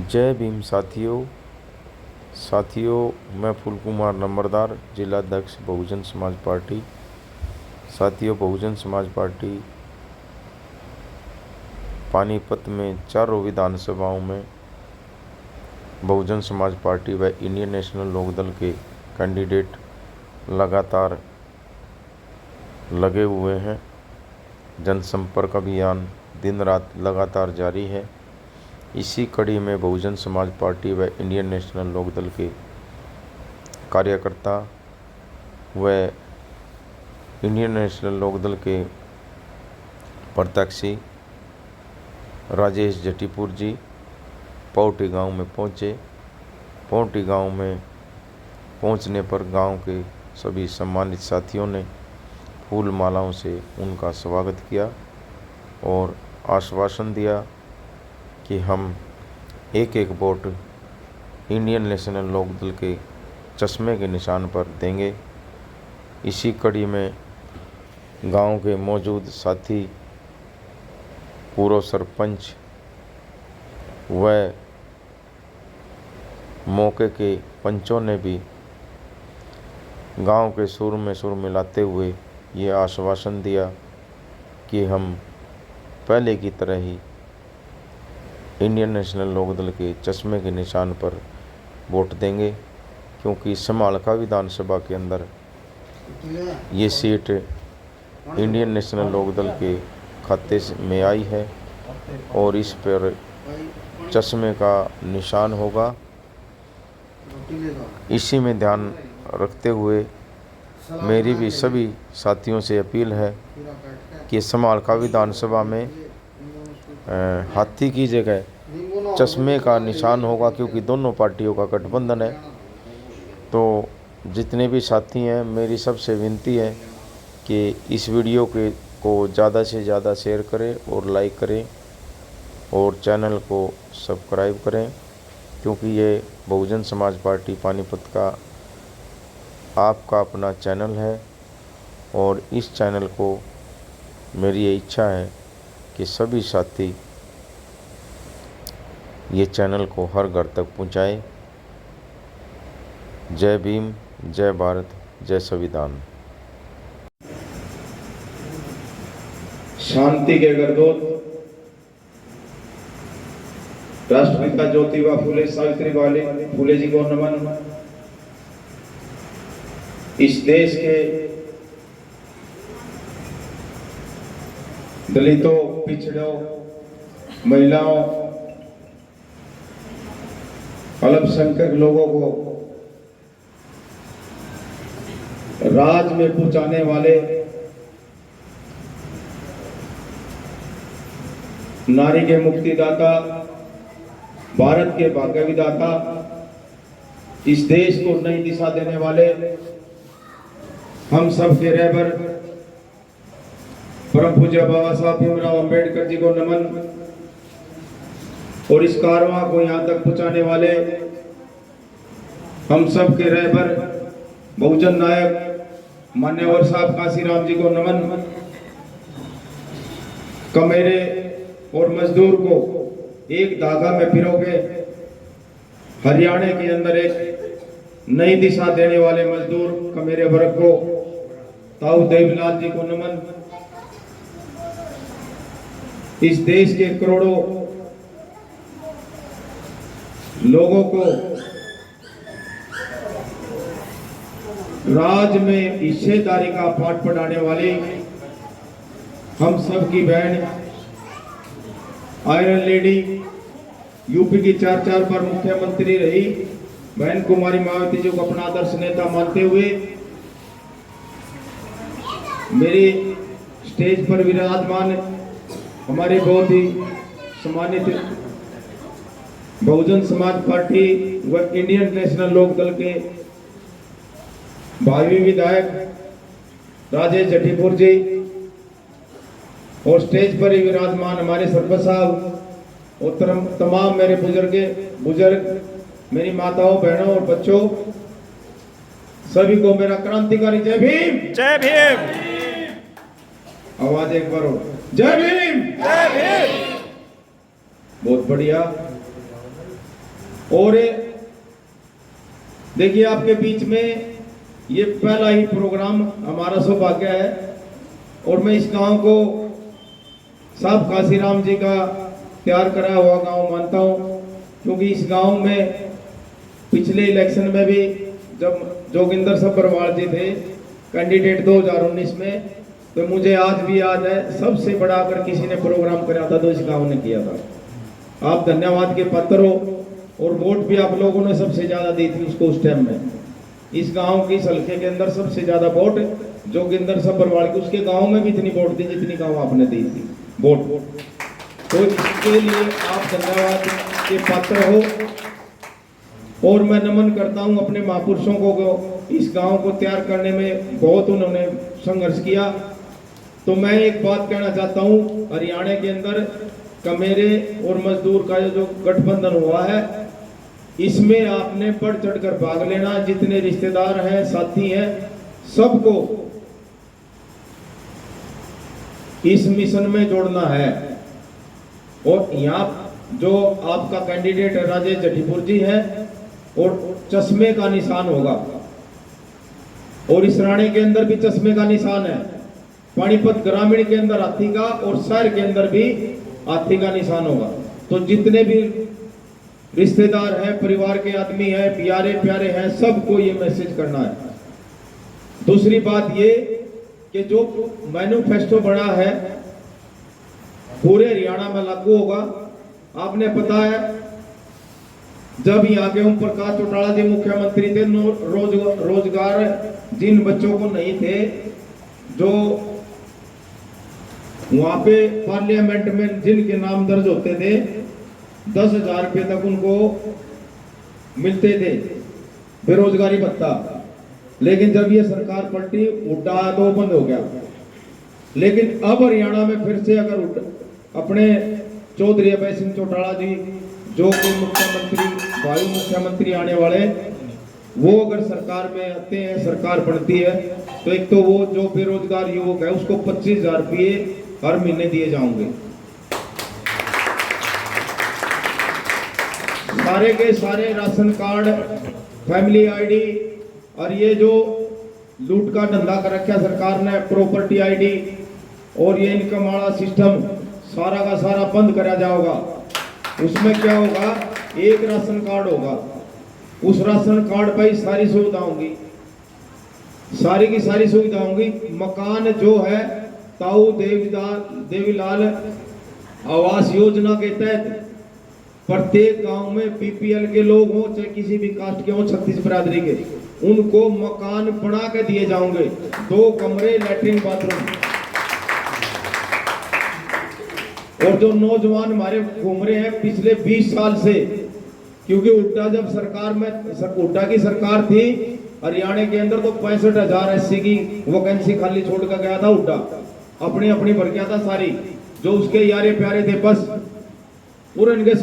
जय भीम साथियों, मैं फूल कुमार नंबरदार, जिलाध्यक्ष बहुजन समाज पार्टी। साथियों, बहुजन समाज पार्टी पानीपत में चारों विधानसभाओं में बहुजन समाज पार्टी व इंडियन नेशनल लोकदल के कैंडिडेट लगातार लगे हुए हैं। जनसंपर्क अभियान दिन रात लगातार जारी है। इसी कड़ी में बहुजन समाज पार्टी व इंडियन नेशनल लोकदल के कार्यकर्ता व इंडियन नेशनल लोकदल के प्रत्याशी राजेश जटीपुर जी पौटी गांव में पहुंचे। पौटी गांव में पहुंचने पर गांव के सभी सम्मानित साथियों ने फूल मालाओं से उनका स्वागत किया और आश्वासन दिया कि हम एक एक वोट इंडियन नेशनल लोकदल के चश्मे के निशान पर देंगे। इसी कड़ी में गांव के मौजूद साथी, पूर्व सरपंच व मौके के पंचों ने भी गांव के सुर में सुर मिलाते हुए ये आश्वासन दिया कि हम पहले की तरह ही इंडियन नेशनल लोकदल के चश्मे के निशान पर वोट देंगे, क्योंकि समालखा विधानसभा के अंदर ये सीट इंडियन नेशनल लोकदल के खाते में आई है और इस पर चश्मे का निशान होगा। इसी में ध्यान रखते हुए मेरी भी सभी साथियों से अपील है कि समालखा विधानसभा में हाथी की जगह चश्मे का निशान होगा, क्योंकि दोनों पार्टियों का गठबंधन है। तो जितने भी साथी हैं, मेरी सबसे विनती है कि इस वीडियो को ज़्यादा से ज़्यादा शेयर करें और लाइक करें और चैनल को सब्सक्राइब करें, क्योंकि ये बहुजन समाज पार्टी पानीपत का आपका अपना चैनल है और इस चैनल को मेरी ये इच्छा है कि सभी साथी ये चैनल को हर घर तक पहुंचाएं। जय भीम, जय भारत, जय संविधान। शांति के गर्दोत राष्ट्रपिता ज्योतिबा फूले सावित्रीबाई फूले जी को नमन। इस देश के दलितों, पिछड़ों, महिलाओं, अल्पसंख्यक लोगों को राज में पहुंचाने वाले नारी के मुक्तिदाता, भारत के भाग्य विधाता, इस देश को नई दिशा देने वाले हम सब के रहबर परम पूज्य बाबा साहब भीमराव अंबेडकर जी को नमन। और इस कारवां को यहाँ तक पहुँचाने वाले हम सब के रहबर बहुजन नायक मान्यवर साहब काशीराम जी को नमन। कमेरे और मजदूर को एक धागा में पिरोगे हरियाणा के अंदर एक नई दिशा देने वाले मजदूर कमेरे वर्ग को ताऊ देवलाल जी को नमन। इस देश के करोड़ों लोगों को राज में हिस्सेदारी का पाठ पढ़ाने वाली हम सब की बहन आयरन लेडी, यूपी की 4 बार मुख्यमंत्री रही बहन कुमारी मायावती जी को अपना आदर्श नेता मानते हुए मेरी स्टेज पर विराजमान हमारे बहुत ही सम्मानित बहुजन समाज पार्टी व इंडियन नेशनल लोकदल के भावी विधायक राजेश जटीपुर जी और स्टेज पर ही विराजमान हमारे सरपंच साहब और तमाम मेरे बुजुर्ग, मेरी माताओं, बहनों और बच्चों, सभी को मेरा क्रांतिकारी जय भीम। जय भीम। आवाज एक बार हो, जय भीम। जय भीम। बहुत बढ़िया। और देखिए आपके बीच में ये पहला ही प्रोग्राम हमारा सौभाग्य है और मैं इस गांव को साहब काशीराम जी का तैयार करा हुआ गांव मानता हूं, क्योंकि इस गांव में पिछले इलेक्शन में भी जब जोगिंदर सब्बरवाल जी थे कैंडिडेट 2019 में, तो मुझे आज भी याद है सबसे बड़ा अगर किसी ने प्रोग्राम कराया था तो इस गांव ने किया था। आप धन्यवाद के पात्र हो और वोट भी आप लोगों ने सबसे ज्यादा दी थी उसको उस टाइम में। इस गांव की हल्के के अंदर सबसे ज्यादा वोट जोगिंदर सब्बरवाल की, उसके गांव में भी इतनी वोट दी जितनी गांव आपने दी थी वोट। तो इसके लिए आप धन्यवाद के पात्र हो और मैं नमन करता हूं अपने महापुरुषों को, इस गांव को तैयार करने में बहुत उन्होंने संघर्ष किया। तो मैं एक बात कहना चाहता हूं, हरियाणा के अंदर कमेरे और मजदूर का जो गठबंधन हुआ है इसमें आपने बढ़ चढ़कर भाग लेना, जितने रिश्तेदार हैं साथी हैं सबको इस मिशन में जोड़ना है। और यहाँ जो आपका कैंडिडेट राजेश जटीपुर जी है और चश्मे का निशान होगा और इस राणे के अंदर भी चश्मे का निशान है, पानीपत ग्रामीण के अंदर हाथी का और शहर के अंदर भी हाथी का निशान होगा। तो जितने भी रिश्तेदार हैं, परिवार के आदमी हैं, प्यारे प्यारे हैं, सबको ये मैसेज करना है। दूसरी बात ये कि जो मैनिफेस्टो बना है पूरे हरियाणा में लागू होगा। आपने पता है जब यहाँ के ओम प्रकाश चौटाला जी मुख्यमंत्री थे, रोजगार जिन बच्चों को नहीं थे, जो वहां पे पार्लियामेंट में जिनके नाम दर्ज होते थे 10,000 रुपए तक उनको मिलते थे बेरोजगारी भत्ता। लेकिन जब ये सरकार पलटी उठा तो बंद हो गया। लेकिन अब हरियाणा में फिर से अगर अपने चौधरी अभय सिंह चौटाला जी जो कि मुख्यमंत्री भावी मुख्यमंत्री आने वाले, वो अगर सरकार में आते हैं, सरकार बढ़ती है, तो एक तो वो जो बेरोजगार युवक है उसको 25,000 रुपये हर महीने दिए जाएंगे। सारे के सारे राशन कार्ड, फैमिली आईडी और ये जो लूट का धंधा कर रखा सरकार ने प्रॉपर्टी आईडी और ये इनकम वाला सिस्टम सारा का सारा बंद करा जाएगा। उसमें क्या होगा, एक राशन कार्ड होगा, उस राशन कार्ड पर सारी सुविधा होंगी, सारी की सारी सुविधा होंगी। मकान जो है ताऊ देवीलाल आवास योजना के तहत प्रत्येक गांव में बीपीएल के लोग हों चाहे किसी भी कास्ट के हों, 36 बिरादरी के, उनको मकान बना के दिए जाएंगे, 2 कमरे, लैट्रिन, बाथरूम। और जो नौजवान हमारे घूम रहे हैं पिछले 20 साल से, क्योंकि हुड्डा जब सरकार में हुड्डा की सरकार थी हरियाणा के अंदर, तो 65,000 एससी की वैकेंसी खाली छोड़ कर गया था हुड्डा, अपनी भर गया था सारी, जो उसके यारे प्यारे थे बस पूरे इनके